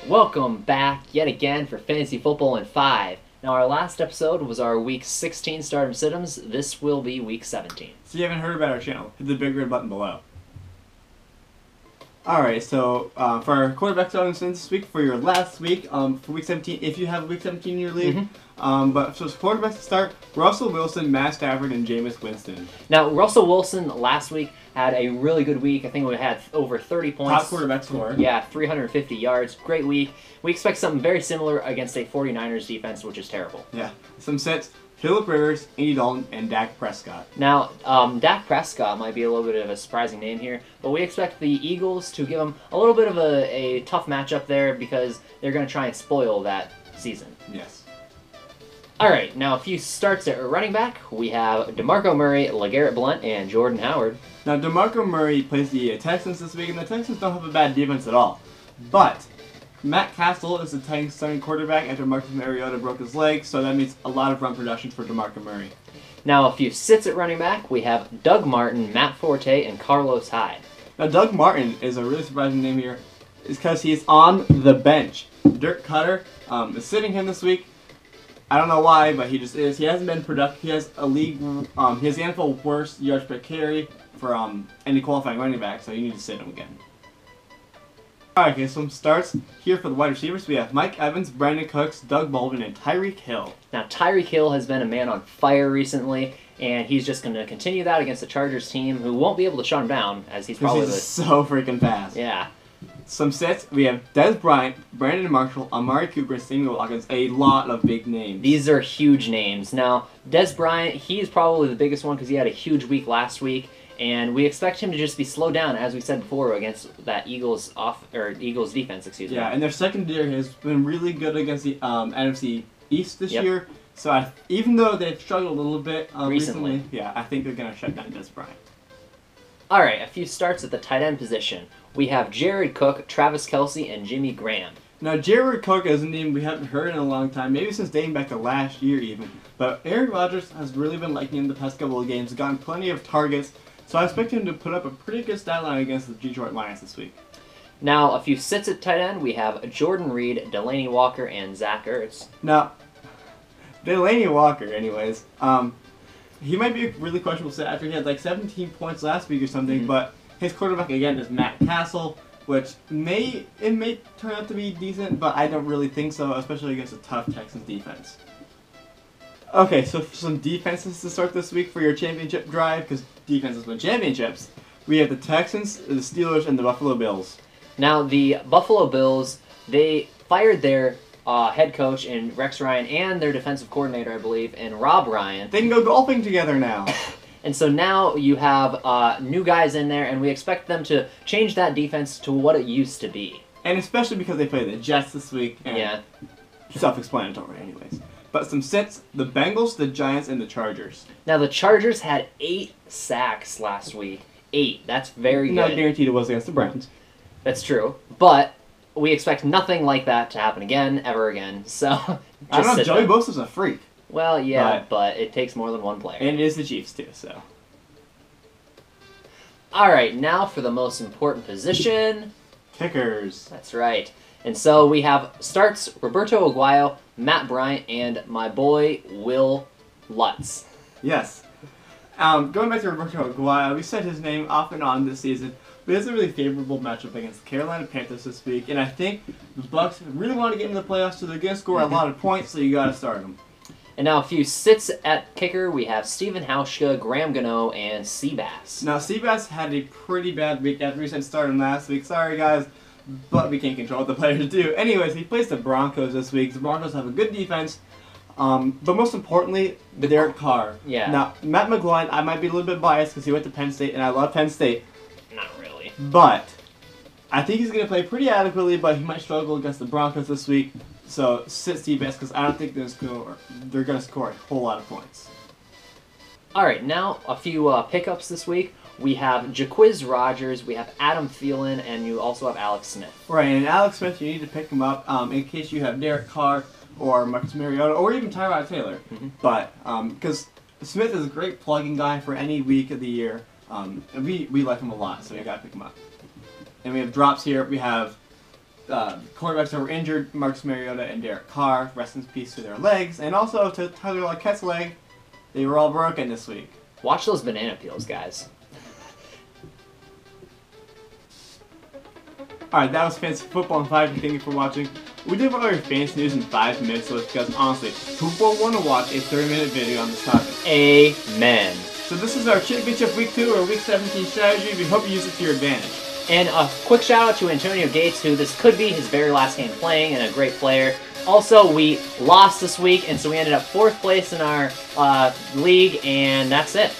Welcome back yet again for Fantasy Football in 5. Now, our last episode was our Week 16 Stardom Situms. This will be Week 17. So you haven't heard about our channel, hit the big red button below. Alright, so for our quarterback starting this week, for your last week, for Week 17, if you have Week 17 in your league, but so quarterbacks to start, Russell Wilson, Matt Stafford, and Jameis Winston. Now, Russell Wilson last week had a really good week. I think we had over 30 points. Top quarterback score. Yeah, 350 yards. Great week. We expect something very similar against a 49ers defense, which is terrible. Yeah. Some sets, Phillip Rivers, Andy Dalton, and Dak Prescott. Now, Dak Prescott might be a little bit of a surprising name here, but we expect the Eagles to give him a little bit of a tough matchup there because they're going to try and spoil that season. Yes. All right, now a few starts at running back. We have DeMarco Murray, LeGarrette Blount, and Jordan Howard. Now, DeMarco Murray plays the Texans this week, and the Texans don't have a bad defense at all. But Matt Castle is the Titans' starting quarterback after Marcus Mariota broke his leg, so that means a lot of run production for DeMarco Murray. Now, a few sits at running back. We have Doug Martin, Matt Forte, and Carlos Hyde. Now, Doug Martin is a really surprising name here, is because he's on the bench. Dirk Cutter is sitting him this week. I don't know why, but he just is. He hasn't been productive. He has a league. He has the NFL worst yards per carry for any qualifying running back, so you need to sit him again. Alright, okay, some starts here for the wide receivers. We have Mike Evans, Brandon Cooks, Doug Baldwin, and Tyreek Hill. Now, Tyreek Hill has been a man on fire recently, and he's just going to continue that against the Chargers team, who won't be able to shut him down, as he's probably He's so freaking fast. Yeah. Some sets, we have Dez Bryant, Brandon Marshall, Amari Cooper, and Samuel Watkins. A lot of big names. These are huge names. Now, Dez Bryant, he's probably the biggest one because he had a huge week last week, and we expect him to just be slowed down, as we said before, against that Eagles defense, excuse me. Yeah, and their secondary has been really good against the NFC East this year. So even though they've struggled a little bit recently, yeah, I think they're going to shut down Dez Bryant. All right, a few starts at the tight end position. We have Jared Cook, Travis Kelce, and Jimmy Graham. Now, Jared Cook is a name we haven't heard in a long time, maybe since dating back to last year even. But Aaron Rodgers has really been liking him the past couple of games, gotten plenty of targets, so I expect him to put up a pretty good stat line against the Detroit Lions this week. Now, a few sits at tight end. We have Jordan Reed, Delaney Walker, and Zach Ertz. Now, Delaney Walker, anyways, he might be a really questionable set after he had like 17 points last week or something, but his quarterback again is Matt Castle, which may turn out to be decent, but I don't really think so, especially against a tough Texans defense. Okay, so for some defenses to start this week for your championship drive, because defenses win championships, we have the Texans, the Steelers, and the Buffalo Bills. Now, the Buffalo Bills, they fired their head coach in Rex Ryan and their defensive coordinator, I believe, and Rob Ryan. They can go golfing together now. And so now you have new guys in there, and we expect them to change that defense to what it used to be. And especially because they play the Jets this week. And yeah. Self-explanatory anyways. But some sits, the Bengals, the Giants, and the Chargers. Now, the Chargers had 8 sacks last week. 8. That's very good. Not guaranteed it was against the Browns. That's true. But we expect nothing like that to happen again, ever again. So, I don't know, Joey Bosa's a freak. Well, yeah, but it takes more than one player. And it is the Chiefs, too, so. All right, now for the most important position. Kickers. That's right. And so we have starts Roberto Aguayo, Matt Bryant, and my boy, Will Lutz. Yes. Going back to Roberto Aguayo, we said his name off and on this season, but he has a really favorable matchup against the Carolina Panthers this week, and I think the Bucs really want to get into the playoffs, so they're going to score a lot of points, so you got to start them. And now a few sits at kicker. We have Stephen Hauschka, Graham Gano, and Seabass. Now, Seabass had a pretty bad week after we said start him last week. Sorry, guys, but we can't control what the players do. Anyways, he plays the Broncos this week. The Broncos have a good defense, but most importantly, Derek Carr. Yeah. Now, Matt McGloin, I might be a little bit biased because he went to Penn State, and I love Penn State. Not really. But I think he's going to play pretty adequately, but he might struggle against the Broncos this week. So sit Seabass because I don't think they're going to score a whole lot of points. All right, now a few pickups this week. We have Jaquiz Rogers, we have Adam Thielen, and you also have Alex Smith. Right, and Alex Smith, you need to pick him up in case you have Derek Carr or Marcus Mariota or even Tyrod Taylor. But because Smith is a great plugging guy for any week of the year, and we like him a lot, so you got to pick him up. And we have drops here. We have quarterbacks that were injured, Marcus Mariota and Derek Carr, rest in peace to their legs, and also to Tyler Lockett's leg, they were all broken this week. Watch those banana peels, guys. Alright, that was Fantasy Football in 5, and thank you for watching. We did all your fantasy news in 5 minutes, so because honestly, people want to watch a 30-minute video on this topic. Amen. So this is our Championship Week 2 or Week 17 strategy. We hope you use it to your advantage. And a quick shout out to Antonio Gates, who this could be his very last game playing, and a great player. Also, we lost this week, and so we ended up 4th place in our league, and that's it.